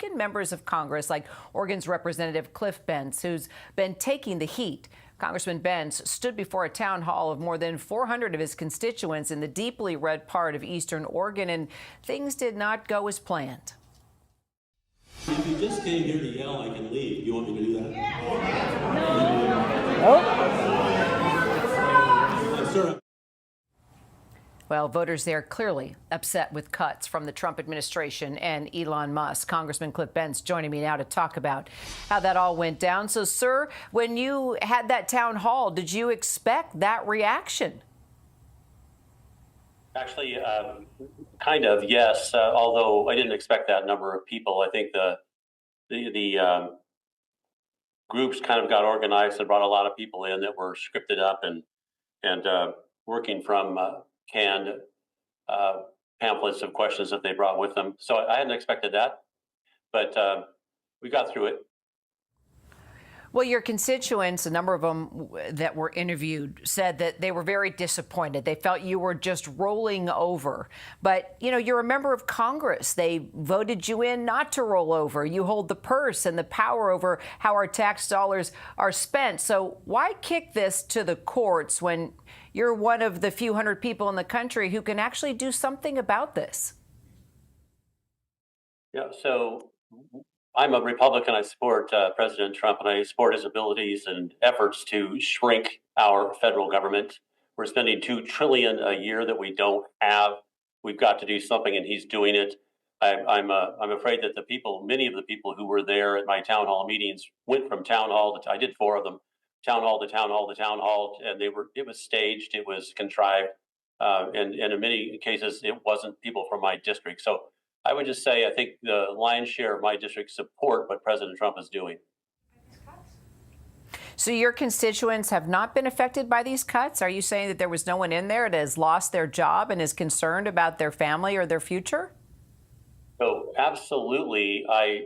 Republican members of Congress, like Oregon's Representative Cliff Bentz, who's been taking the heat. Congressman Bentz stood before a town hall of more than 400 of his constituents in the deeply red part of eastern Oregon, and things did not go as planned. If you just came here to yell, I can leave. You want me to do that? Sir. Well, voters there clearly upset with cuts from the Trump administration and Elon Musk. Congressman Cliff Bentz joining me now to talk about how that all went down. So, sir, when you had that town hall, did you expect that reaction? Actually, kind of, yes. Although I didn't expect that number of people. I think the groups kind of got organized and brought a lot of people in that were scripted up and working from canned pamphlets of questions that they brought with them. So I hadn't expected that, but we got through it. Well, your constituents, a number of them that were interviewed, said that they were very disappointed. They felt you were just rolling over. But, you know, you're a member of Congress. They voted you in not to roll over. You hold the purse and the power over how our tax dollars are spent. So why kick this to the courts when you're one of the few hundred people in the country who can actually do something about this? Yeah, so I'm a Republican. I support President Trump, and I support his abilities and efforts to shrink our federal government. We're spending $2 trillion a year that we don't have. We've got to do something, and he's doing it. I'm afraid that many of the people who were there at my town hall meetings went from town hall to, I did 4 of them, town hall to town hall to town hall, and it was staged, it was contrived, and in many cases it wasn't people from my district. So I would just say I think the lion's share of my district support what President Trump is doing. So your constituents have not been affected by these cuts? Are you saying that there was no one in there that has lost their job and is concerned about their family or their future? So absolutely, I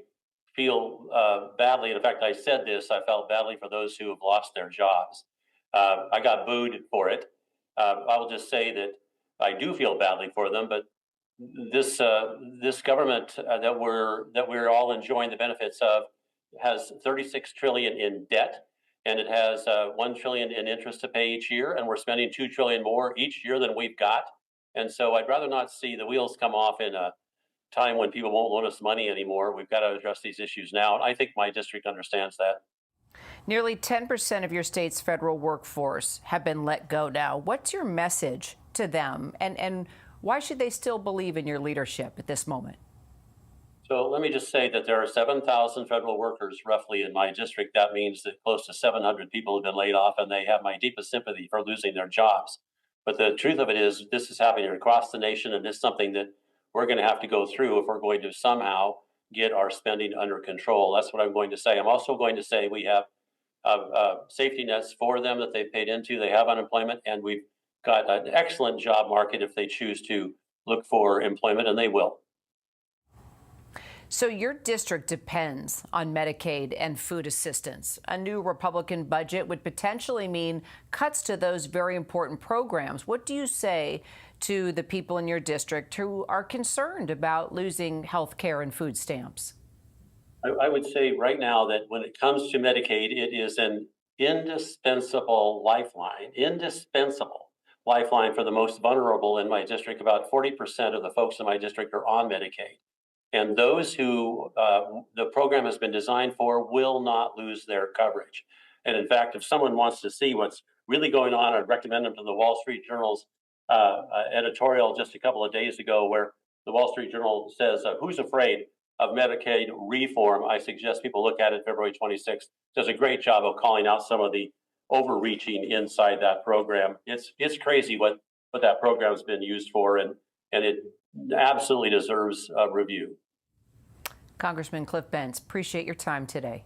feel badly. In fact, I said this, I felt badly for those who have lost their jobs. I got booed for it. I will just say that I do feel badly for them, but this government that we're all enjoying the benefits of has 36 trillion in debt, and it has 1 trillion in interest to pay each year, and we're spending 2 trillion more each year than we've got. And so I'd rather not see the wheels come off in a time when people won't loan us money anymore. We've got to address these issues now, and I think my district understands that. Nearly 10% of your state's federal workforce have been let go now. What's your message to them, and why should they still believe in your leadership at this moment? So let me just say that there are 7,000 federal workers roughly in my district. That means that close to 700 people have been laid off, and they have my deepest sympathy for losing their jobs. But the truth of it is this is happening across the nation, and it's something that we're going to have to go through if we're going to somehow get our spending under control. That's what I'm going to say. I'm also going to say we have safety nets for them that they've paid into. They have unemployment, and we've got an excellent job market if they choose to look for employment, and they will. So your district depends on Medicaid and food assistance. A new Republican budget would potentially mean cuts to those very important programs. What do you say to the people in your district who are concerned about losing health care and food stamps? I would say right now that when it comes to Medicaid, it is an indispensable lifeline for the most vulnerable in my district. About 40% of the folks in my district are on Medicaid. And those who the program has been designed for will not lose their coverage. And in fact, if someone wants to see what's really going on, I'd recommend them to the Wall Street Journal's editorial just a couple of days ago, where the Wall Street Journal says, who's afraid of Medicaid reform? I suggest people look at it February 26th. Does a great job of calling out some of the overreaching inside that program. It's crazy what that program's been used for, and it absolutely deserves a review. Congressman Cliff Bentz, appreciate your time today.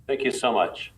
Thank you so much.